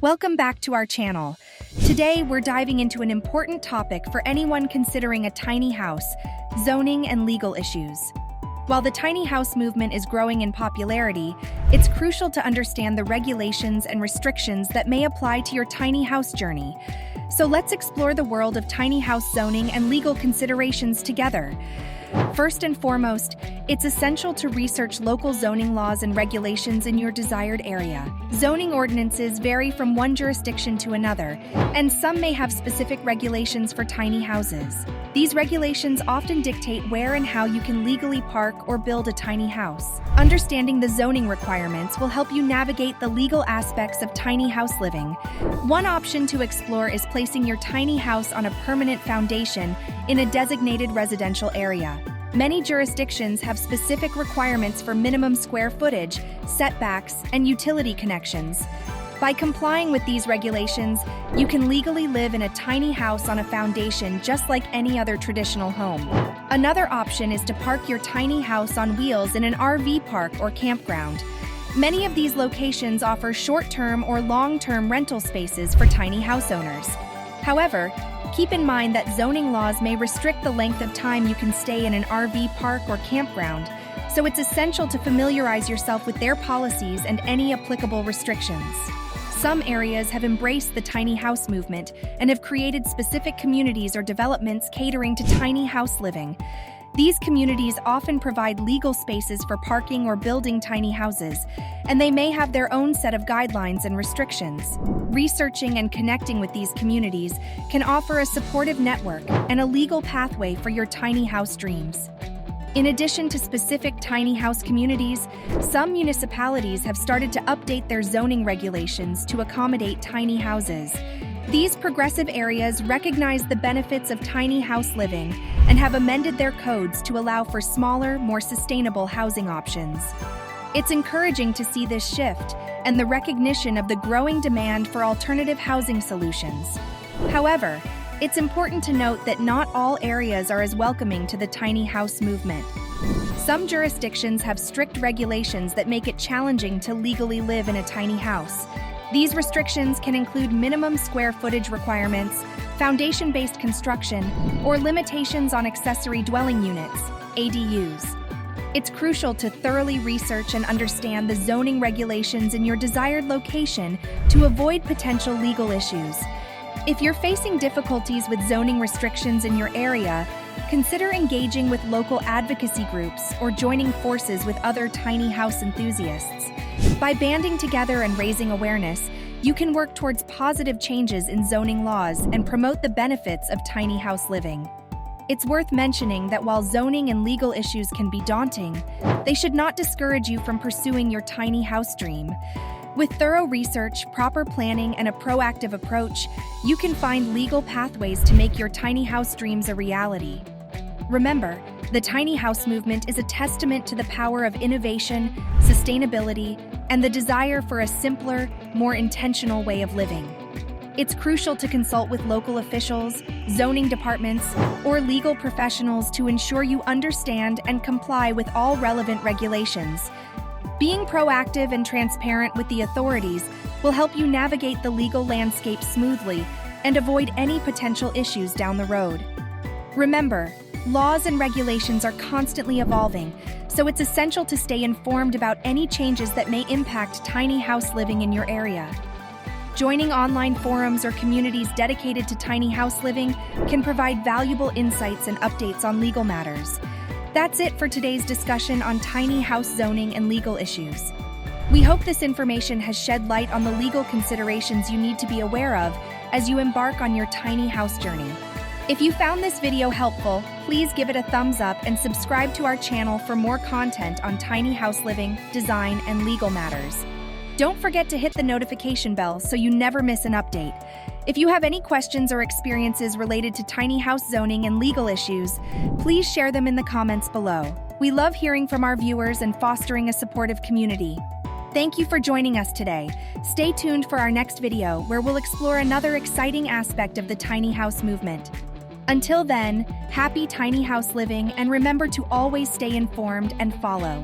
Welcome back to our channel. Today, we're diving into an important topic for anyone considering a tiny house: zoning and legal issues. While the tiny house movement is growing in popularity, it's crucial to understand the regulations and restrictions that may apply to your tiny house journey. So let's explore the world of tiny house zoning and legal considerations together. First and foremost, it's essential to research local zoning laws and regulations in your desired area. Zoning ordinances vary from one jurisdiction to another, and some may have specific regulations for tiny houses. These regulations often dictate where and how you can legally park or build a tiny house. Understanding the zoning requirements will help you navigate the legal aspects of tiny house living. One option to explore is placing your tiny house on a permanent foundation in a designated residential area. Many jurisdictions have specific requirements for minimum square footage, setbacks, and utility connections. By complying with these regulations, you can legally live in a tiny house on a foundation just like any other traditional home. Another option is to park your tiny house on wheels in an RV park or campground. Many of these locations offer short-term or long-term rental spaces for tiny house owners. However, keep in mind that zoning laws may restrict the length of time you can stay in an RV park or campground, so it's essential to familiarize yourself with their policies and any applicable restrictions. Some areas have embraced the tiny house movement and have created specific communities or developments catering to tiny house living. These communities often provide legal spaces for parking or building tiny houses, and they may have their own set of guidelines and restrictions. Researching and connecting with these communities can offer a supportive network and a legal pathway for your tiny house dreams. In addition to specific tiny house communities, some municipalities have started to update their zoning regulations to accommodate tiny houses. These progressive areas recognize the benefits of tiny house living and have amended their codes to allow for smaller, more sustainable housing options. It's encouraging to see this shift and the recognition of the growing demand for alternative housing solutions. However, it's important to note that not all areas are as welcoming to the tiny house movement. Some jurisdictions have strict regulations that make it challenging to legally live in a tiny house. These restrictions can include minimum square footage requirements, foundation-based construction, or limitations on accessory dwelling units, ADUs. It's crucial to thoroughly research and understand the zoning regulations in your desired location to avoid potential legal issues. If you're facing difficulties with zoning restrictions in your area, consider engaging with local advocacy groups or joining forces with other tiny house enthusiasts. By banding together and raising awareness, you can work towards positive changes in zoning laws and promote the benefits of tiny house living. It's worth mentioning that while zoning and legal issues can be daunting, they should not discourage you from pursuing your tiny house dream. With thorough research, proper planning, and a proactive approach, you can find legal pathways to make your tiny house dreams a reality. Remember, the tiny house movement is a testament to the power of innovation, sustainability, and the desire for a simpler, more intentional way of living. It's crucial to consult with local officials, zoning departments, or legal professionals to ensure you understand and comply with all relevant regulations. Being proactive and transparent with the authorities will help you navigate the legal landscape smoothly and avoid any potential issues down the road. Remember, laws and regulations are constantly evolving, so it's essential to stay informed about any changes that may impact tiny house living in your area. Joining online forums or communities dedicated to tiny house living can provide valuable insights and updates on legal matters. That's it for today's discussion on tiny house zoning and legal issues. We hope this information has shed light on the legal considerations you need to be aware of as you embark on your tiny house journey. If you found this video helpful, please give it a thumbs up and subscribe to our channel for more content on tiny house living, design, and legal matters. Don't forget to hit the notification bell so you never miss an update. If you have any questions or experiences related to tiny house zoning and legal issues, please share them in the comments below. We love hearing from our viewers and fostering a supportive community. Thank you for joining us today. Stay tuned for our next video where we'll explore another exciting aspect of the tiny house movement. Until then, happy tiny house living, and remember to always stay informed and follow.